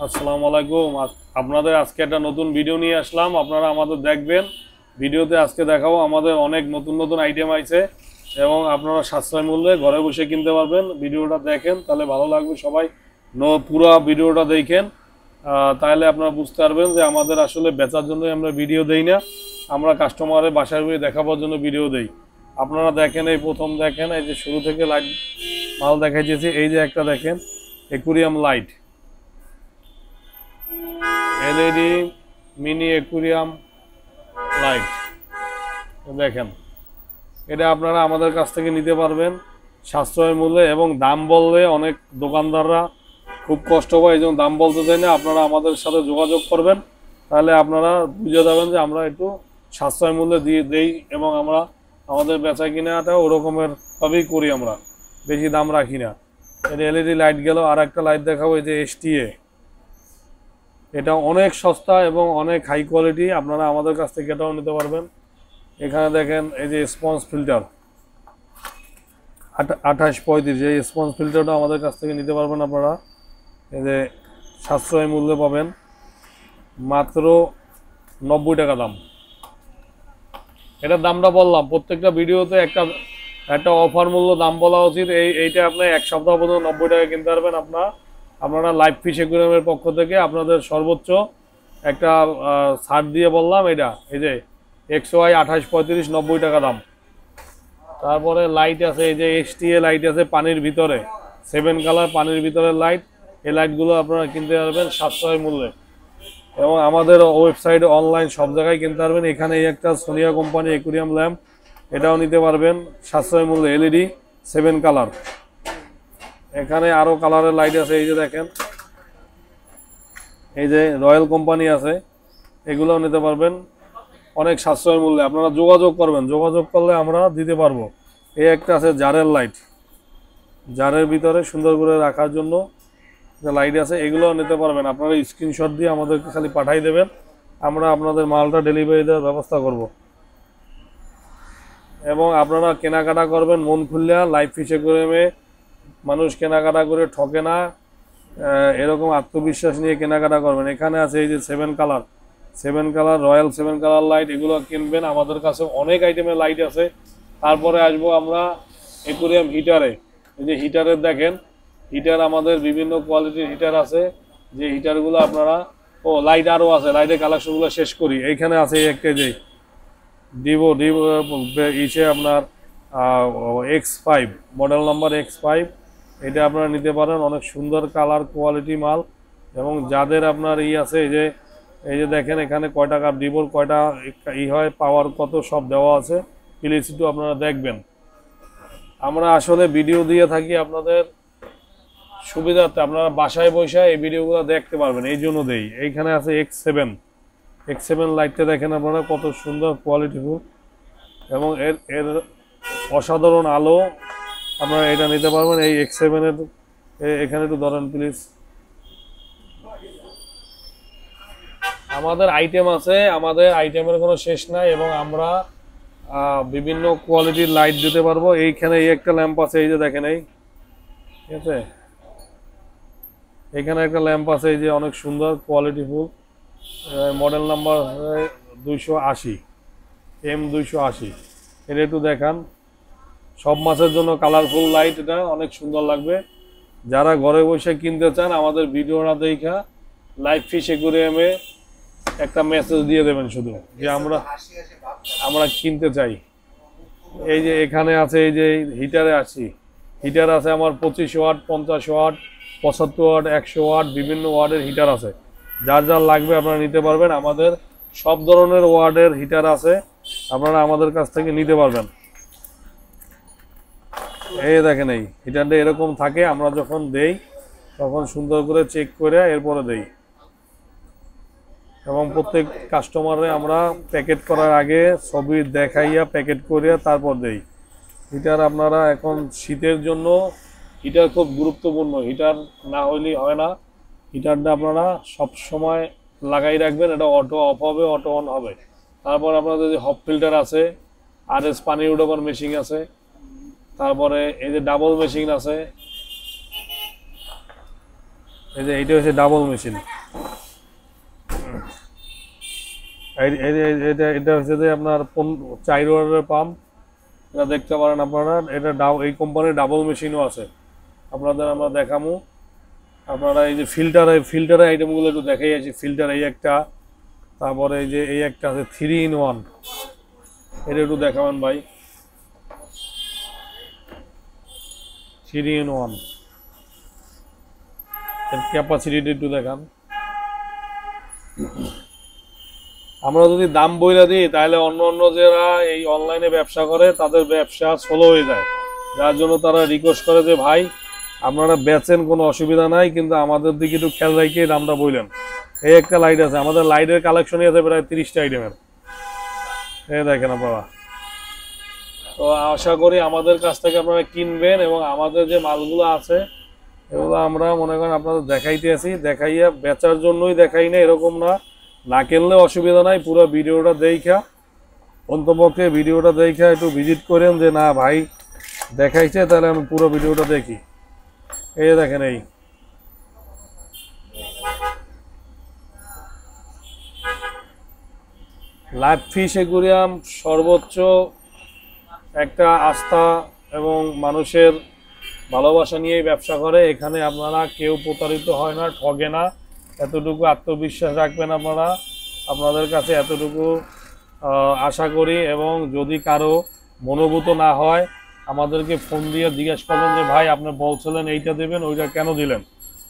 আসসালামু আলাইকুম। আপনাদের আজকে একটা নতুন ভিডিও নিয়ে আসলাম, আপনারা আমাদের দেখবেন। ভিডিওতে আজকে দেখাবো আমাদের অনেক নতুন নতুন আইটেম আছে এবং আপনারা সাশ্রয় মূল্যে ঘরে বসে কিনতে পারবেন। ভিডিওটা দেখেন, তাহলে ভালো লাগবে। সবাই পুরো ভিডিওটা দেখেন, তাহলে আপনারা বুঝতে পারবেন যে আমাদের আসলে বেচার জন্য আমরা ভিডিও দেই না, আমরা কাস্টমারের বাসায় গিয়ে দেখাবার জন্য ভিডিও দেই। আপনারা দেখেন, এই প্রথম দেখেন, এই যে শুরু থেকে লাইট মাল দেখাইতেছি। এই যে একটা দেখেন, aquarium light, LED mini aquarium light দেখেন। এটা আপনারা আমাদের কাছ থেকে নিতে পারবেন সাশ্রয় মূল্যে, এবং দাম বললে অনেক দোকানদাররা খুব কষ্ট পায়, এই জন্য দাম বলতে চাই না। আপনারা আমাদের সাথে যোগাযোগ করবেন, তাহলে আপনারা বুঝে যাবেন যে আমরা একটু সাশ্রয় মূল্যে দিয়ে দেই, এবং আমরা আমাদের বেচা কিনাটা ওরকমের ভাবেই করি, আমরা বেশি দাম রাখি না। এটা এলইডি লাইট গেল। আর একটা লাইট দেখাবো, এই যে এসটিএ। এটা অনেক সস্তা এবং অনেক হাই কোয়ালিটি, আপনারা আমাদের কাছ থেকে এটাও নিতে পারবেন। এখানে দেখেন, এই যে স্পঞ্জ ফিল্টার 2835, এই স্পঞ্জ ফিল্টারটা আমাদের কাছ থেকে নিতে পারবেন আপনারা। এই যে সাশ্রয় মূল্যে পাবেন, মাত্র 90 টাকা দাম। এটার দামটা বললাম, প্রত্যেকটা ভিডিওতে একটা একটা অফার মূল্য দাম বলা উচিত। এইটা আপনি এক সপ্তাহ পর্যন্ত 90 টাকা কিনতে পারবেন। আপনারা লাইভ ফিশ অ্যাকুরিয়ামের পক্ষ থেকে আপনাদের সর্বোচ্চ একটা ছাড় দিয়ে বললাম। এটা এই যে XY 2835, 90 টাকা দাম। তারপরে লাইট আছে, এই যে এসটিএ লাইট আছে পানির ভিতরে, 7 কালার পানির ভিতরে লাইট। এই লাইটগুলো আপনারা কিনতে পারবেন সাশ্রয় মূল্যে, এবং আমাদের ওয়েবসাইটে অনলাইন সব জায়গায় কিনতে পারবেন। এখানে এই একটা সোনিয়া কোম্পানি অ্যাকুরিয়াম ল্যাম্প, এটাও নিতে পারবেন সাশ্রয় মূল্যে, এলইডি 7 কালার। এখানে আরও কালারের লাইট আছে, এই যে দেখেন, এই যে রয়্যাল কোম্পানি আছে, এগুলোও নিতে পারবেন অনেক সাশ্রয় মূল্যে। আপনারা যোগাযোগ করবেন, যোগাযোগ করলে আমরা দিতে পারবো। এই একটা আছে জারের লাইট, জারের ভিতরে সুন্দর করে রাখার জন্য যে লাইট আছে, এগুলোও নিতে পারবেন। আপনারা স্ক্রিনশট দিয়ে আমাদেরকে খালি পাঠাই দেবেন, আমরা আপনাদের মালটা ডেলিভারি দেওয়ার ব্যবস্থা করব। এবং আপনারা কেনাকাটা করবেন মন খুললে। লাইভ ফিশ অ্যাকুরিয়ামে মানুষ কেনাকাটা করে ঠকে না, এরকম আত্মবিশ্বাস নিয়ে কেনাকাটা করবেন। এখানে আছে এই যে 7 কালার রয়্যাল 7 কালার লাইট, এগুলো কিনবেন। আমাদের কাছে অনেক আইটেমের লাইট আছে। তারপরে আসবো আমরা অ্যাকুরিয়াম হিটারে। এই যে হিটারের দেখেন, হিটার আমাদের বিভিন্ন কোয়ালিটির হিটার আছে, যে হিটারগুলো আপনারা লাইট আরও আছে, লাইটের কালেকশনগুলো শেষ করি। এইখানে আছে একটা যে ডিভো ইসে আপনার X5 মডেল নাম্বার X5, এটা আপনারা নিতে পারেন। অনেক সুন্দর কালার কোয়ালিটি মাল। এবং যাদের আপনার আছে, এই যে দেখেন, এখানে কয় টাকা ডিভোর কয়টা হয়, পাওয়ার কত, সব দেওয়া আছে। প্লিজ একটু আপনারা দেখবেন। আমরা আসলে ভিডিও দিয়ে থাকি আপনাদের সুবিধার্থে, আপনারা বাসায় বসে এই ভিডিওগুলো দেখতে পারবেন, এই জন্য দেই। এইখানে আছে X7 লাইটটা দেখেন আপনারা, কত সুন্দর কোয়ালিটিফুল, এবং এর অসাধারণ আলো। আপনারা এটা নিতে পারবেন। এই X7 এর এখানে একটু ধরেন প্লিজ। আমাদের আইটেম আছে, আমাদের আইটেমের কোনো শেষ নাই, এবং আমরা বিভিন্ন কোয়ালিটির লাইট দিতে পারবো। এইখানে এই একটা ল্যাম্প আছে, এই যে দেখেন, এই ঠিক আছে, এখানে একটা ল্যাম্প আছে, এই যে অনেক সুন্দর কোয়ালিটিফুল, মডেল নাম্বার 280 M280। এটা একটু দেখান। সব মাছের জন্য কালারফুল লাইট, এটা অনেক সুন্দর লাগবে। যারা ঘরে বসে কিনতে চান, আমাদের ভিডিওটা দেখা লাইভ ফিশ অ্যাকুরিয়ামে একটা মেসেজ দিয়ে দেবেন শুধু, যে আমরা কিনতে চাই। এই যে এখানে আছে, এই যে হিটারে হিটার আছে আমার 25 ওয়াট, 50 ওয়াট, 75 ওয়াট, 100 ওয়াট, বিভিন্ন ওয়াটের হিটার আছে। যার যার লাগবে আপনারা নিতে পারবেন। আমাদের সব ধরনের ওয়াটের হিটার আছে, আপনারা আমাদের কাছ থেকে নিতে পারবেন। এই দেখেন, এই হিটারটা এরকম থাকে, আমরা যখন দেই তখন সুন্দর করে চেক করে এরপরে দেই, এবং প্রত্যেক কাস্টমারে আমরা প্যাকেট করার আগে ছবি দেখাইয়া প্যাকেট করিয়া তারপর দেই। হিটার আপনারা এখন শীতের জন্য হিটার খুব গুরুত্বপূর্ণ, হিটার না হইলেই হয় না। হিটারটা আপনারা সব সময় লাগাই রাখবেন, এটা অটো অফ হবে, অটো অন হবে। তারপর আপনাদের যে হপ ফিল্টার আছে, RS পানি উঠাবার মেশিন আছে, তারপরে এই যে ডাবল মেশিন আছে, এই যে এইটা হচ্ছে ডাবল মেশিন, এটা এটা হচ্ছে যে আপনার 4 ওয়াটের পাম্প, এটা দেখতে পারেন আপনারা। এটা এই কোম্পানির ডাবল মেশিনও আছে, আপনাদের আমরা দেখামু। আপনারা এই যে ফিল্টারের আইটেমগুলো একটু দেখাই আছি। ফিল্টার এই একটা, তারপরে এই যে এই একটা আছে 3 in 1, এটা একটু দেখাবেন ভাই। 3 in 1 এর ক্যাপাসিটিটা একটু দেখান। আমরা যদি দাম বইলা দিই তাহলে অন্য অন্য যারা এই অনলাইনে ব্যবসা করে তাদের ব্যবসা স্লো হয়ে যায়, যার জন্য তারা রিকোয়েস্ট করে যে ভাই আপনারা বেচেন, কোনো অসুবিধা নাই, কিন্তু আমাদের দিকে একটু খেয়াল রাখিয়ে দামটা বললেন। এই একটা লাইট আছে, আমাদের লাইটের কালেকশনই আছে প্রায় 30টা আইটেমের, এই দেখেন আপনারা। তো আশা করি আমাদের কাছ থেকে আপনারা কিনবেন, এবং আমাদের যে মালগুলো আছে এগুলো আমরা মনে করেন আপনাদের দেখাইতে আছি, দেখাইয়া বেচার জন্যই দেখাই না এরকম না, না কিনলে অসুবিধা নাই। পুরো ভিডিওটা দেখা, অন্তপক্ষে ভিডিওটা দেখা একটু ভিজিট করেন যে না ভাই দেখাইছে, তাহলে আমি পুরো ভিডিওটা দেখি। এই দেখেন এই লাইভ ফিশ অ্যাকুয়ারিয়াম সর্বোচ্চ একটা আস্থা এবং মানুষের ভালোবাসা নিয়েই ব্যবসা করে। এখানে আপনারা কেউ প্রতারিত হয় না, ঠগে না, এতটুকু আত্মবিশ্বাস রাখবেন আপনারা। আপনাদের কাছে এতটুকু আশা করি। এবং যদি কারো মনোভূত না হয় আমাদেরকে ফোন দিয়ে জিজ্ঞেস করবেন যে ভাই আপনি বলছিলেন এইটা দেবেন, ওইটা কেন দিলেন।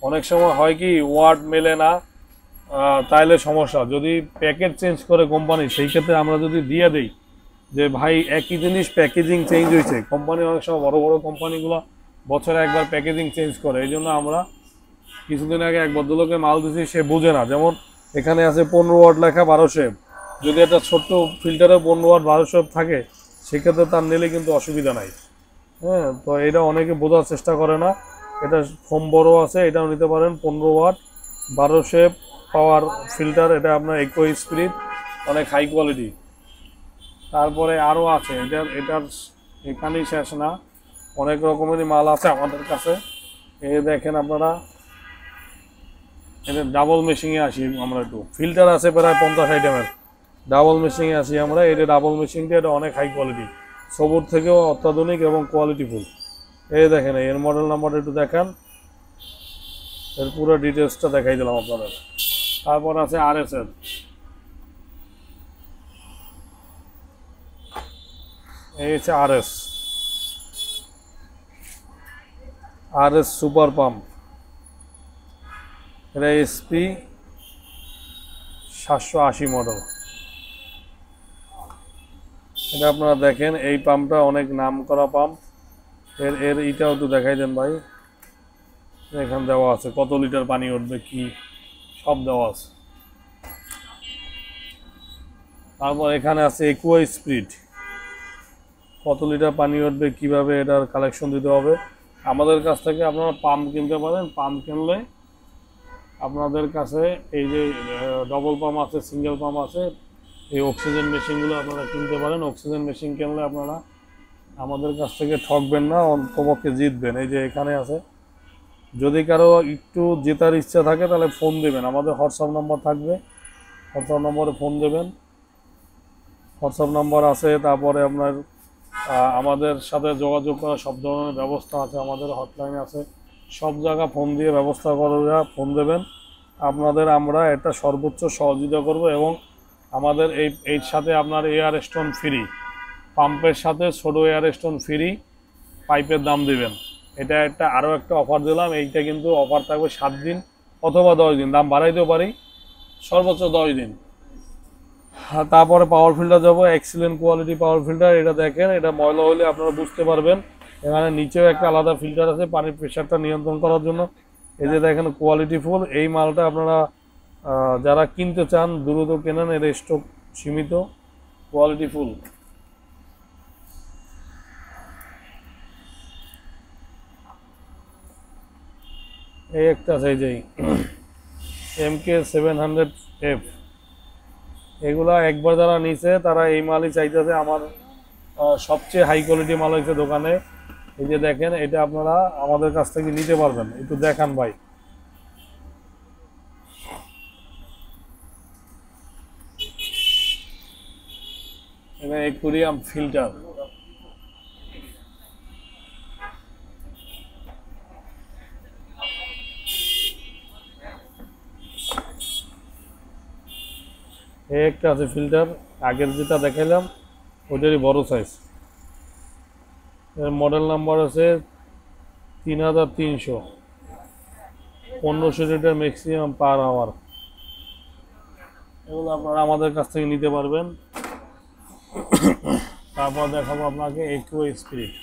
অনেক সময় হয় কি ওয়ার্ড মেলে না, তাইলে সমস্যা। যদি প্যাকেট চেঞ্জ করে কোম্পানি, সেই ক্ষেত্রে আমরা যদি দিয়ে দিই যে ভাই একই জিনিস প্যাকেজিং চেঞ্জ হয়েছে, কোম্পানি অনেক সময় বড় বড় কোম্পানিগুলো বছরে একবার প্যাকেজিং চেঞ্জ করে, এই জন্য আমরা কিছুদিন আগে এক ভদ্রলোকে মাল দিচ্ছি, সে বুঝে না। যেমন এখানে আছে 15 ওয়াট লেখা 1200, যদি একটা ছোট্ট ফিল্টারে 15 ওয়াট 1200 থাকে সেক্ষেত্রে তার নিলে কিন্তু অসুবিধা নাই। হ্যাঁ, তো এটা অনেকে বোঝার চেষ্টা করে না। এটা ফোম বড় আছে, এটাও নিতে পারেন 15 ওয়াট 1200 পাওয়ার ফিল্টার, এটা আপনার ইকো স্পিরিট, অনেক হাই কোয়ালিটি। তারপরে আরও আছে, এটার এখানেই শেষ না, অনেক রকমেরই মাল আছে আমাদের কাছে। এই দেখেন আপনারা, এটা ডাবল মেশিনে আসি আমরা। একটু ফিল্টার আছে প্রায় 50 আইটেমের, ডাবল মেশিনে আসি আমরা। এটা ডাবল মেশিনটা, এটা অনেক হাই কোয়ালিটি, সবুর থেকেও অত্যাধুনিক এবং কোয়ালিটিফুল। এই দেখেন এর মডেল নাম্বারটা একটু দেখান, এর পুরো ডিটেলসটা দেখাই দিলাম আপনাদের। তারপর আছে RS এর, এই হচ্ছে RS সুপার পাম্প, এটা SP 780 মডেল। এটা আপনারা দেখেন, এই পাম্পটা অনেক নাম করা পাম্প। এর এটাও একটু দেখাই দেন ভাই। এখানে দেওয়া আছে কত লিটার পানি উঠবে, কি সব দেওয়া আছে। তারপর এখানে আছে একুয়া স্পিড, কত লিটার পানি উঠবে, কিভাবে এটার কালেকশন দিতে হবে। আমাদের কাছ থেকে আপনারা পাম্প কিনতে পারেন। পাম্প কিনলে আপনাদের কাছে এই যে ডবল পাম্প আছে, সিঙ্গেল পাম্প আছে, এই অক্সিজেন মেশিনগুলো আপনারা কিনতে পারেন। অক্সিজেন মেশিন কিনলে আপনারা আমাদের কাছ থেকে ঠকবেন না, অন্তপক্ষে জিতবেন। এই যে এখানে আছে, যদি কারো একটু জেতার ইচ্ছা থাকে তাহলে ফোন দেবেন, আমাদের হোয়াটসঅ্যাপ নাম্বার থাকবে, হোয়াটসঅ্যাপ নম্বরে ফোন দেবেন। হোয়াটসঅ্যাপ নাম্বার আছে, তারপরে আপনার আমাদের সাথে যোগাযোগ করার সব ধরনের ব্যবস্থা আছে, আমাদের হটলাইন আছে, সব জায়গা ফোন দিয়ে ব্যবস্থা করা, ফোন দেবেন। আপনাদের আমরা এটা সর্বোচ্চ সহযোগিতা করব। এবং আমাদের এর সাথে আপনার এয়ার স্টোন ফ্রি, পাম্পের সাথে ছোট এয়ার স্টোন ফ্রি, পাইপের দাম দেবেন। এটা একটা আরও একটা অফার দিলাম। এইটা কিন্তু অফার থাকবে 7 দিন অথবা 10 দিন, দাম বাড়াইতেও পারি, সর্বোচ্চ 10 দিন। তারপরে পাওয়ার ফিল্টার যাবো, এক্সিলেন্ট কোয়ালিটি পাওয়ার ফিল্টার। এটা দেখেন, এটা ময়লা হলে আপনারা বুঝতে পারবেন। এখানে নিচেও একটা আলাদা ফিল্টার আছে পানির প্রেশারটা নিয়ন্ত্রণ করার জন্য। এই যে দেখেন কোয়ালিটিফুল, এই মালটা আপনারা যারা কিনতে চান দ্রুত কেনেন, এর স্টক সীমিত, কোয়ালিটিফুল। এই একটা আছে, এই যে MK 700F, এগুলা একবার যারা নিছে তারা এই মালই চাইতেছে। আমার সবচেয়ে হাই কোয়ালিটি মাল হয়েছে দোকানে। এই যে দেখেন, এটা আপনারা আমাদের কাছ থেকে নিতে পারবেন। একটু দেখান ভাই, এখানে অ্যাকুয়ারিয়াম ফিল্টার, একটা আছে ফিল্টার, আগের যেটা দেখাইলাম ওটারই বড় সাইজ। এর মডেল নাম্বার আছে 3300, 1500 লিটার ম্যাক্সিমাম পার আওয়ার। এগুলো আপনারা আমাদের কাছ থেকে নিতে পারবেন। তারপর দেখাবো আপনাকে একুয়া স্পিরিট।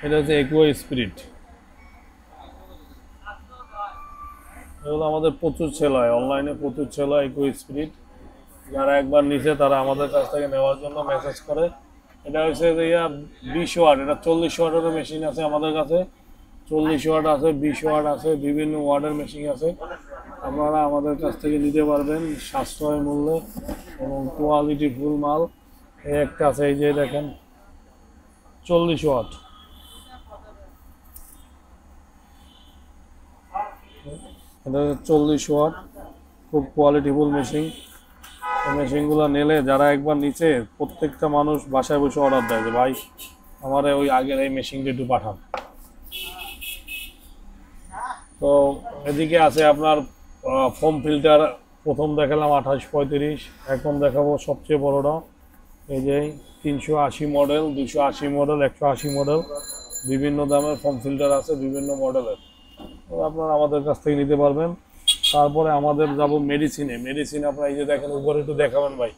এটা হচ্ছে একুয়া স্পিরিট। এগুলো আমাদের প্রচুর সেল হয়, অনলাইনে প্রচুর সেল হয় একুয়া স্পিরিট। যারা একবার নিছে তারা আমাদের কাছ থেকে নেওয়ার জন্য মেসেজ করে। এটা হচ্ছে যে 20 ওয়াট, এটা 40 ওয়াটেরও মেশিন আছে আমাদের কাছে, 40 ওয়াট আছে, 20 ওয়াট আছে, বিভিন্ন ওয়াটের মেশিন আছে। আপনারা আমাদের কাছ থেকে নিতে পারবেন সাশ্রয় মূল্যে এবং কোয়ালিটি ফুল মাল। এই একটা আছে, এই যে দেখেন 40 ওয়াট। এটা 40 ওয়াট, খুব কোয়ালিটিফুল মেশিন। এই মেশিনগুলো নিলে যারা একবার নিচে, প্রত্যেকটা মানুষ বাসায় বসে অর্ডার দেয় যে ভাই আমার ওই আগের এই মেশিনটা একটু পাঠান। তো এদিকে আছে আপনার ফোম ফিল্টার। প্রথম দেখালাম 2835, এখন দেখাবো সবচেয়ে বড়টা, এই যে 380 মডেল, 280 মডেল, 180 মডেল, বিভিন্ন দামের ফোম ফিল্টার আছে, বিভিন্ন মডেলের। তো আপনারা আমাদের কাছ থেকে নিতে পারবেন। তারপরে আমাদের যাব মেডিসিনে। মেডিসিন আপনারা এই যে দেখেন, উপরে একটু দেখাবেন ভাই,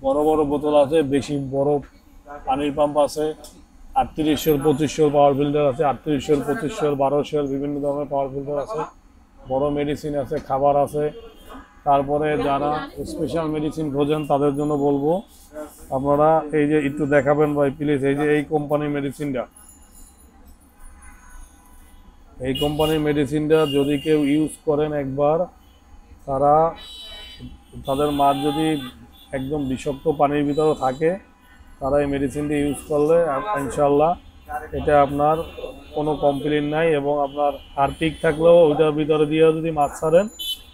বড় বড় বোতল আছে, বেশি বড় পানির পাম্প আছে, 3800 2500 পাওয়ার ফিল্টার আছে, 3800 2500 1200 বিভিন্ন ধরনের পাওয়ার ফিল্টার আছে, বড় মেডিসিন আছে, খাবার আছে। তারপরে যারা স্পেশাল মেডিসিন খোঁজেন তাদের জন্য বলবো আপনারা এই যে একটু দেখাবেন ভাই প্লিজ, এই যে এই কোম্পানির মেডিসিনটা, এই কোম্পানির মেডিসিনটা যদি কেউ ইউজ করেন একবার, তাদের মাছ যদি একদম বিষাক্ত পানির ভিতরে থাকে, তারা এই মেডিসিনটি ইউজ করলে ইনশাল্লাহ এটা আপনার কোনো কমপ্লেন নাই। এবং আপনার হারপিক থাকলেও ওইটার ভিতরে দিয়ে যদি মাছ ছাড়েন,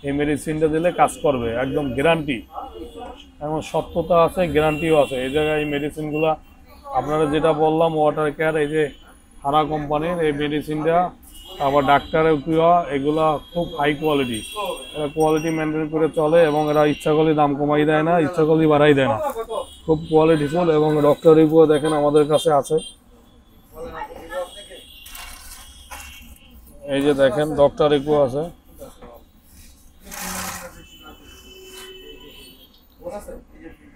এই মেডিসিনটা দিলে কাজ করবে, একদম গ্যারান্টি। এমন সত্যতা আছে, গ্যারান্টিও আছে। এই জায়গায় এই মেডিসিনগুলো আপনারা যেটা বললাম ওয়াটার কেয়ার, এই যে হারা কোম্পানির এই মেডিসিনটা, আবার ডাক্তারের কুয়া, এগুলা খুব হাই কোয়ালিটি। এরা কোয়ালিটি মেনটেন করে চলে এবং এরা ইচ্ছা করলে দাম কমাই দেয় না, ইচ্ছা করলে বাড়াই দেয় না, খুব কোয়ালিটিফুল। এবং ডক্টর রিভিউ দেখেন আমাদের কাছে আছে, এই যে দেখেন ডক্টর রিভিউ আছে।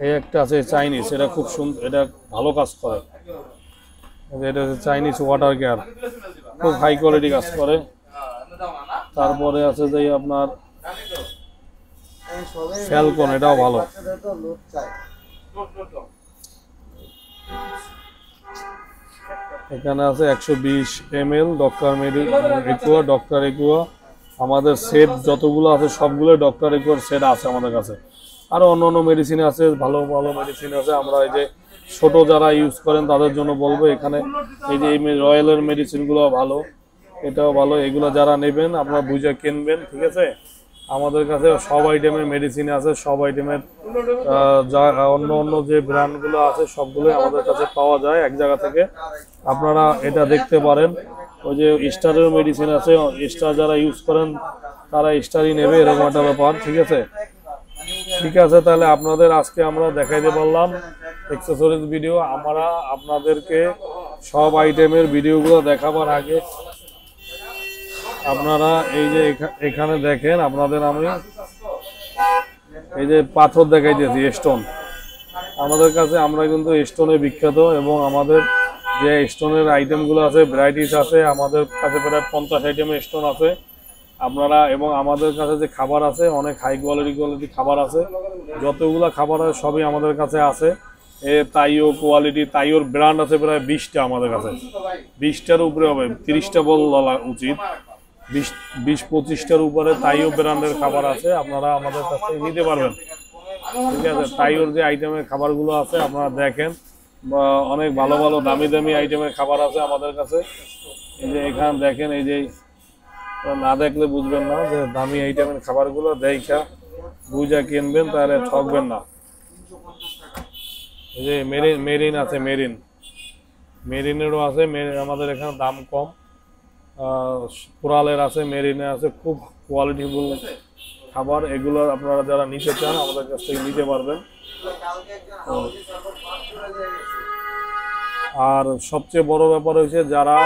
এই একটা আছে চাইনিজ, এটা খুব সুন্দর, এটা ভালো কাজ করে। এটা হচ্ছে চাইনিজ ওয়াটার কেয়ার, খুব হাই কোয়ালিটি কাজ করে। তারপরে আছে যে আপনার ফ্যালকন, এটাও ভালো। এখানে আছে 120 ml doctor Aqua, doctor Aqua. আমাদের সেট যতগুলো আছে সবগুলো ডক্টর একুয়ার সেট আছে আমাদের কাছে। আরও অন্য অন্য মেডিসিন আছে, ভালো ভালো মেডিসিন আছে। আমরা এই যে ছোট যারা ইউজ করেন তাদের জন্য বলবো, এখানে এই যে রয়্যালের মেডিসিনগুলো ভালো, এটাও ভালো। এগুলো যারা নেবেন আপনারা বুঝে কিনবেন, ঠিক আছে। আমাদের কাছে সব আইটেমের মেডিসিন আছে, সব আইটেমের যা অন্য অন্য যে ব্র্যান্ডগুলো আছে সবগুলোই আমাদের কাছে পাওয়া যায় এক জায়গা থেকে। আপনারা এটা দেখতে পারেন। ওই যে স্টারের মেডিসিন আছে, স্টার যারা ইউজ করেন তারা স্টারই নেবে, এরকম একটা ব্যাপার, ঠিক আছে। ঠিক আছে, তাহলে আপনাদের আজকে আমরা দেখাইতে পারলাম অ্যাক্সেসরিজ ভিডিও। আমরা আপনাদেরকে সব আইটেমের ভিডিওগুলো দেখাবার আগে আপনারা এই যে এখানে দেখেন, আপনাদের আমি এই যে পাথর দেখাইতেছি, স্টোন। আমাদের কাছে আমরা কিন্তু স্টোনে বিখ্যাত এবং আমাদের যে স্টোনের আইটেমগুলো আছে, ভ্যারাইটিস আছে, আমাদের কাছে প্রায় 50 আইটেমের স্টোন আছে আপনারা। এবং আমাদের কাছে যে খাবার আছে, অনেক হাই কোয়ালিটি খাবার আছে। যতগুলো খাবার আছে সবই আমাদের কাছে আছে। তাইও কোয়ালিটি, তাইওর ব্র্যান্ড আছে প্রায় 20টা আমাদের কাছে, 20টার উপরে হবে, 30টা বলা উচিত, 20-25টার উপরে তাইও ব্র্যান্ডের খাবার আছে। আপনারা আমাদের কাছ থেকে নিতে পারবেন, ঠিক আছে। তাইওর যে আইটেমের খাবারগুলো আছে আপনারা দেখেন, অনেক ভালো ভালো দামি দামি আইটেমের খাবার আছে আমাদের কাছে। এই যে এখানে দেখেন, এই যে না দেখলে বুঝবেন না যে দামি আইটেমের খাবারগুলো দেখা বুঝা কিনবেন, তাহলে ঠকবেন না। এই যে মেরিন আছে, মেরিনেরও আছে, আমাদের এখানে দাম কম। কোরালের আছে, মেরিনে আছে, খুব কোয়ালিটিফুল খাবার। এগুলো আপনারা যারা নিতে চান আমাদের কাছ থেকে নিতে পারবেন। আর সবচেয়ে বড় ব্যাপার হচ্ছে যারা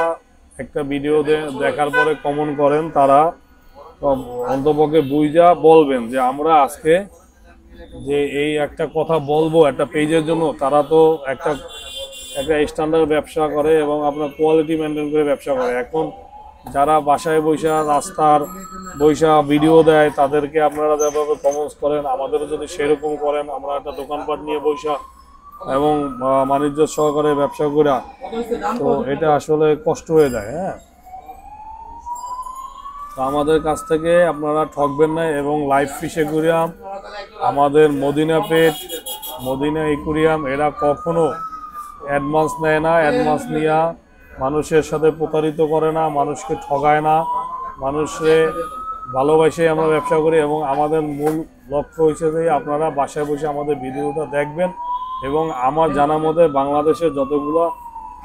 একটা ভিডিও দেখার পরে কমেন্ট করেন, তারা অন্তপক্ষে বুঝা বলবেন যে আমরা আজকে যে এই একটা কথা বলবো একটা পেজের জন্য, তারা তো একটা স্ট্যান্ডার্ড ব্যবসা করে এবং আপনার কোয়ালিটি মেনটেন করে ব্যবসা করে। এখন যারা বাসায় বৈশা রাস্তার বৈশা ভিডিও দেয়, তাদেরকে আপনারা যেভাবে কমেন্টস করেন, আমাদেরও যদি সেরকম করেন, আমরা একটা দোকানপাট নিয়ে বৈশা এবং বাণিজ্য সহকারে ব্যবসা করা, তো এটা আসলে কষ্ট হয়ে যায়। হ্যাঁ, তো আমাদের কাছ থেকে আপনারা ঠকবেন না। এবং লাইভ ফিশ অ্যাকুরিয়াম, আমাদের মদিনা পেট, মদিনা অ্যাকুরিয়াম, এরা কখনো অ্যাডভান্স নেয় না। অ্যাডভান্স নিয়ে মানুষের সাথে প্রতারিত করে না, মানুষকে ঠগায় না, মানুষে ভালোবাসে আমরা ব্যবসা করি। এবং আমাদের মূল লক্ষ্য হচ্ছে যে আপনারা বাসায় বসে আমাদের ভিডিওটা দেখবেন এবং আমার জানা মতে বাংলাদেশের যতগুলো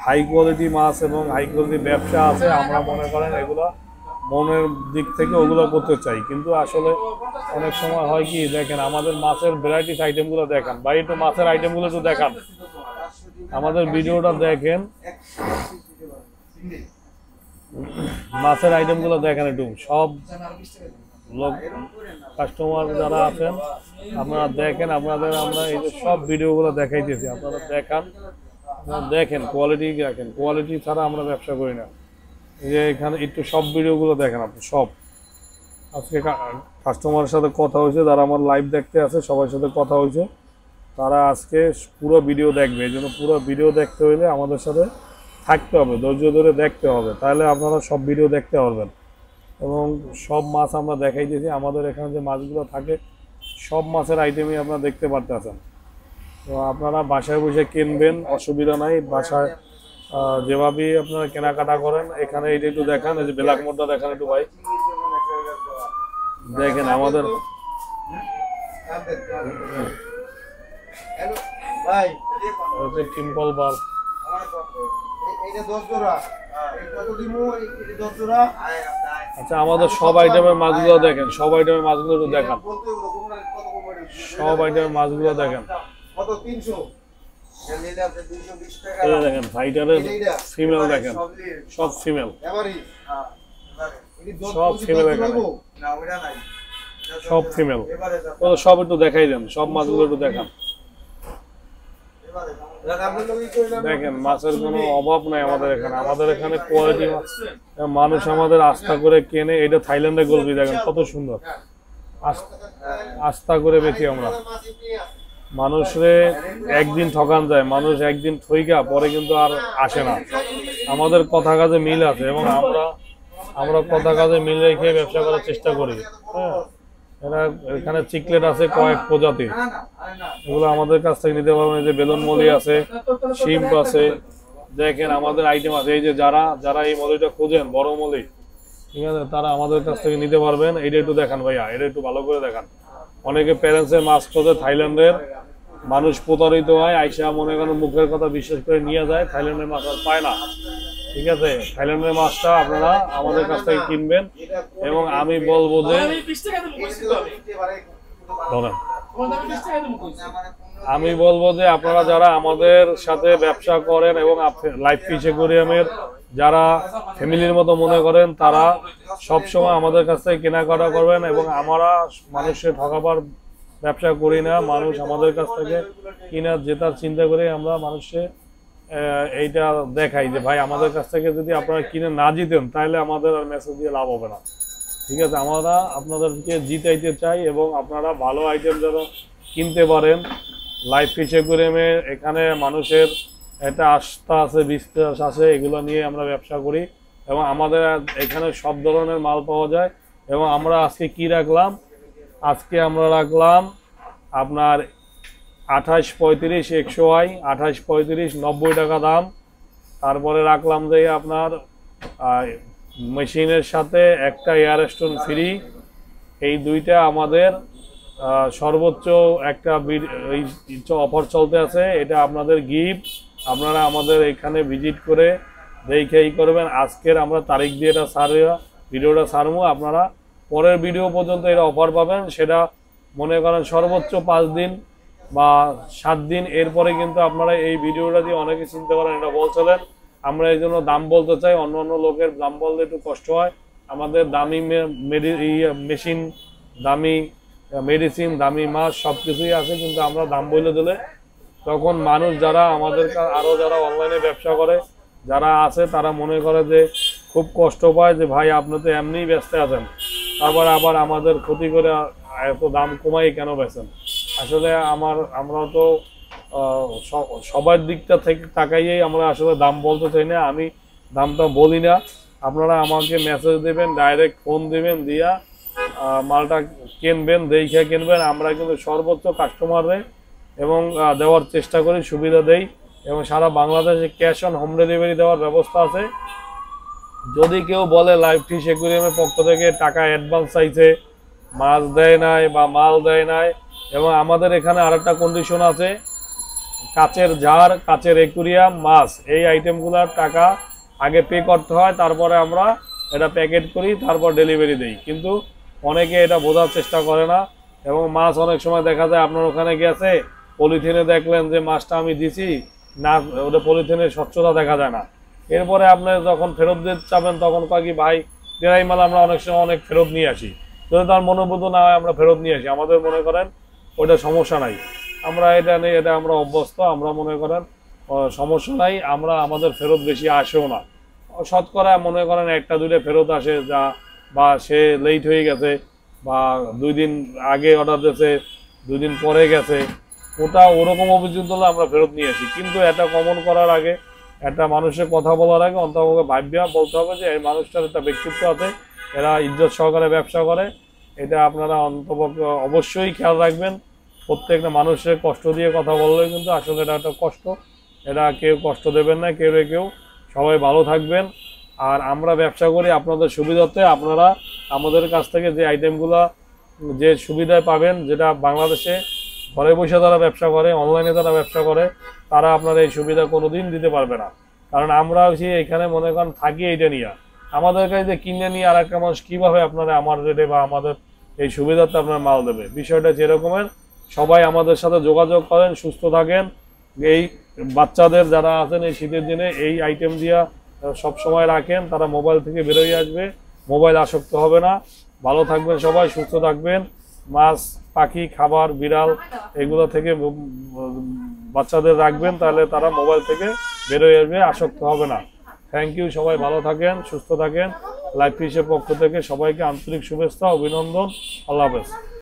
হাই কোয়ালিটি মাছ এবং হাই কোয়ালিটি ব্যবসা আছে, আমরা মনে করেন এগুলো মনের দিক থেকে ওগুলো করতে চাই। কিন্তু আসলে অনেক সময় হয় কি, দেখেন আমাদের মাছের ভ্যারাইটিস আইটেমগুলো দেখান, বা একটু মাছের আইটেমগুলো একটু দেখান, আমাদের ভিডিওটা দেখেন, মাছের আইটেমগুলো দেখেন একটু। সব লোক কাস্টমার যারা আছেন আপনারা দেখেন, আপনাদের আমরা এই যে সব ভিডিওগুলো দেখাইতেছি, আপনারা দেখান, আপনারা দেখেন, কোয়ালিটি রাখেন। কোয়ালিটি ছাড়া আমরা ব্যবসা করি না। এই যে এখানে একটু সব ভিডিওগুলো দেখেন আপনি সব। আজকে কাস্টমারের সাথে কথা হয়েছে, যারা আমার লাইভ দেখতে আছে সবার সাথে কথা হয়েছে, তারা আজকে পুরো ভিডিও দেখবে। এই জন্য পুরো ভিডিও দেখতে হইলে আমাদের সাথে থাকতে হবে, ধৈর্য ধরে দেখতে হবে, তাহলে আপনারা সব ভিডিও দেখতে পারবেন। এবং সব মাছ আমরা দেখাই দিয়েছি, আমাদের এখানে যে মাছগুলো থাকে সব মাছের আইটেমই আপনারা দেখতে পারতেছেন। তো আপনারা বাসায় বসে কিনবেন, অসুবিধা নাই। বাসায় যেভাবেই আপনারা কেনাকাটা করেন, এখানে এইটা একটু দেখান, এই যে ব্ল্যাক মোডটা দেখান একটু ভাই, দেখেন আমাদের টিম্পল বার। আচ্ছা, আমাদের সব আইটেমের মাছগুলো দেখেন, সব আইটেমের মাছগুলো একটু দেখান, সব আইটেমের মাছগুলো দেখেন। দেখেন ফাইটারের ফিমেল দেখেন, সব ফিমেল, সব ফিমেল এখানে, সব ফিমেল। সব একটু দেখাই দেন, সব মাছগুলো একটু দেখান। দেখেন মাছের কোনো অভাব নাই আমাদের এখানে। আমাদের এখানে কোয়ালিটি মানুষ আমাদের আস্থা করে কেনে। এটা থাইল্যান্ডের গলবি, দেখেন কত সুন্দর, আস্থা করে বেশি আমরা। মানুষরে একদিন ঠকান যায়, মানুষ একদিন ঠইকা পরে কিন্তু আর আসে না। আমাদের কথা কাজে মিল আছে এবং আমরা কথা কাজে মিল রেখে ব্যবসা করার চেষ্টা করি। হ্যাঁ, এখানে চিকলেট আছে কয়েক প্রজাতির, এগুলো আমাদের কাছ থেকে নিতে পারবেন। এই যে বেলুন মলি আছে, শিম্প আছে, দেখেন আমাদের আইটেম আছে। এই যে যারা এই মলিটা খোঁজেন, বড় মলি, ঠিক আছে, তারা আমাদের কাছ থেকে নিতে পারবেন। এইটা একটু দেখান ভাইয়া, এটা একটু ভালো করে দেখান। অনেকে প্যারেন্টসের মাছ খোঁজে, থাইল্যান্ডের মানুষ প্রতারিত হয়, আইসা মনে করেন মুখের কথা বিশ্বাস করে নিয়ে যায়, থাইল্যান্ডের মাছ আর পায় না। ঠিক আছে, থাইল্যান্ডের মাছটা আপনারা আমাদের কাছ থেকে কিনবেন। এবং আমি বলবো যে আপনারা যারা আমাদের সাথে ব্যবসা করেন এবং লাইভ ফিশ অ্যাকুরিয়ামের যারা ফ্যামিলির মতো মনে করেন, তারা সবসময় আমাদের কাছ থেকে কেনাকাটা করবেন। এবং আমরা মানুষের ঠকাবার ব্যবসা করি না, মানুষ আমাদের কাছ থেকে কিনা জেতার চিন্তা করে আমরা মানুষকে এইটা দেখাই যে ভাই আমাদের কাছ থেকে যদি আপনারা কিনে না জিতেন তাহলে আমাদের আর মেসেজ দিয়ে লাভ হবে না। ঠিক আছে, আমরা আপনাদেরকে জিতাইতে চাই এবং আপনারা ভালো আইটেম যেন কিনতে পারেন। লাইভ ফিশ অ্যাকুরিয়ামে এখানে মানুষের একটা আস্থা আছে, বিশ্বাস আছে, এগুলো নিয়ে আমরা ব্যবসা করি এবং আমাদের এখানে সব ধরনের মাল পাওয়া যায়। এবং আমরা আজকে কি রাখলাম, আজকে আমরা রাখলাম আপনার 28, 35, 100, 28, 35, 90 টাকা দাম। তারপরে রাখলাম যে আপনার মেশিনের সাথে একটা এয়ার স্টোন ফ্রি, এই দুইটা আমাদের সর্বোচ্চ একটা অফার চলতে আছে, এটা আপনাদের গিফট। আপনারা আমাদের এখানে ভিজিট করে দেখেই করবেন। আজকের আমরা তারিখ দিয়ে এটা ভিডিওটা ছাড়বো, আপনারা পরের ভিডিও পর্যন্ত এটা অফার পাবেন। সেটা মনে করেন সর্বোচ্চ 5 দিন বা 7 দিন, এরপরে কিন্তু আপনারা এই ভিডিওটা দিয়ে অনেকে চিন্তা করেন এটা বলছিলেন। আমরা এই জন্য দাম বলতে চাই, অন্য অন্য লোকের দাম বলতে একটু কষ্ট হয়। আমাদের দামি মেশিন, দামি মেডিসিন, দামি মাছ সব কিছুই আছে, কিন্তু আমরা দাম বলে দিলে তখন মানুষ যারা আমাদের আরও যারা অনলাইনে ব্যবসা করে যারা আছে তারা মনে করে যে খুব কষ্ট পায় যে ভাই আপনি তো এমনিই ব্যস্ত আছেন, তারপরে আবার আমাদের ক্ষতি করে এত দাম কমাই কেন বেছেন। আসলে আমরা তো সবার দিকটা থেকে তাকাইয়েই আমরা আসলে দাম বলতে চাই না, আমি দামটা বলি না। আপনারা আমাকে মেসেজ দেবেন, ডাইরেক্ট ফোন দেবেন, দিয়া মালটা কিনবেন, দেখে কিনবেন। আমরা কিন্তু সর্বোচ্চ কাস্টমারে এবং দেওয়ার চেষ্টা করি, সুবিধা দেই, এবং সারা বাংলাদেশে ক্যাশ অন হোম ডেলিভারি দেওয়ার ব্যবস্থা আছে। যদি কেউ বলে লাইভ ফিশ অ্যাকুয়ারিয়ামের পক্ষ থেকে টাকা অ্যাডভান্স চাইছে, মাছ দেয় নাই বা মাল দেয় নাই, এবং আমাদের এখানে আরেকটা কন্ডিশন আছে, কাচের জার, কাচের অ্যাকুয়ারিয়াম, মাছ, এই আইটেমগুলোর টাকা আগে পে করতে হয়, তারপরে আমরা এটা প্যাকেট করি, তারপর ডেলিভারি দেই। কিন্তু অনেকে এটা বোঝার চেষ্টা করে না, এবং মাছ অনেক সময় দেখা যায় আপনার ওখানে গেছে, পলিথিনে দেখলেন যে মাছটা আমি দিছি না, ওটা পলিথিনের স্বচ্ছতা দেখা যায় না। এরপরে আপনি যখন ফেরত দিতে চাবেন তখন কয় কি ভাই ডেরাই মাল আমরা অনেক সময় অনেক ফেরত নিয়ে আসি, যদি তার মনোবোধ না হয় আমরা ফেরত নিয়ে আসি, আমাদের মনে করেন ওটা সমস্যা নাই, আমরা এটা নেই, এটা আমরা অভ্যস্ত, আমরা মনে করেন সমস্যা নাই, আমরা আমাদের ফেরত বেশি আসেও না। শতকরা মনে করেন 1-2টা ফেরত আসে, যা বা সে লেট হয়ে গেছে বা 2 দিন আগে অর্ডার দিয়েছে 2 দিন পরে গেছে, ওটা ওরকম অভিযোগ হলে আমরা ফেরত নিয়ে আসি। কিন্তু এটা কমন করার আগে, একটা মানুষের কথা বলার আগে অন্তত ভাবিয়া বলতে হবে যে এই মানুষটার একটা ব্যক্তিত্ব আছে, এরা ইজ্জত সহকারে ব্যবসা করে, এটা আপনারা অন্তপক্ষে অবশ্যই খেয়াল রাখবেন। প্রত্যেকটা মানুষের কষ্ট দিয়ে কথা বললে কিন্তু আসলে এটা একটা কষ্ট, এটা কেউ কষ্ট দেবেন না, কেউ সবাই ভালো থাকবেন। আর আমরা ব্যবসা করি আপনাদের সুবিধার্থে, আপনারা আমাদের কাছ থেকে যে আইটেমগুলো যে সুবিধায় পাবেন, যেটা বাংলাদেশে ঘরে বসে তারা ব্যবসা করে, অনলাইনে তারা ব্যবসা করে, তারা আপনারা এই সুবিধা কোনোদিন দিতে পারবে না। কারণ আমরা হচ্ছে এখানে মনে করেন থাকি এইটা নিয়ে, আমাদের কাছে কিনে নিয়ে আর একটা মানুষ কীভাবে আপনারা আমার রেটে বা আমাদের এই সুবিধাতে আপনার মাল দেবে। বিষয়টা যেরকমের, সবাই আমাদের সাথে যোগাযোগ করেন, সুস্থ থাকেন। এই বাচ্চাদের যারা আছেন এই শীতের দিনে এই আইটেম দিয়া সব সময় রাখেন, তারা মোবাইল থেকে বেরোয় আসবে, মোবাইল আসক্ত হবে না। ভালো থাকবেন সবাই, সুস্থ থাকবেন। মাছ, পাখি, খাবার, বিড়াল এগুলো থেকে বাচ্চাদের রাখবেন, তাহলে তারা মোবাইল থেকে বেরোয় আসবে, আসক্ত হবে না। থ্যাংক ইউ, সবাই ভালো থাকেন, সুস্থ থাকেন। লাইভ ফিশের পক্ষ থেকে সবাইকে আন্তরিক শুভেচ্ছা, অভিনন্দন। আল্লাহ হাফেজ।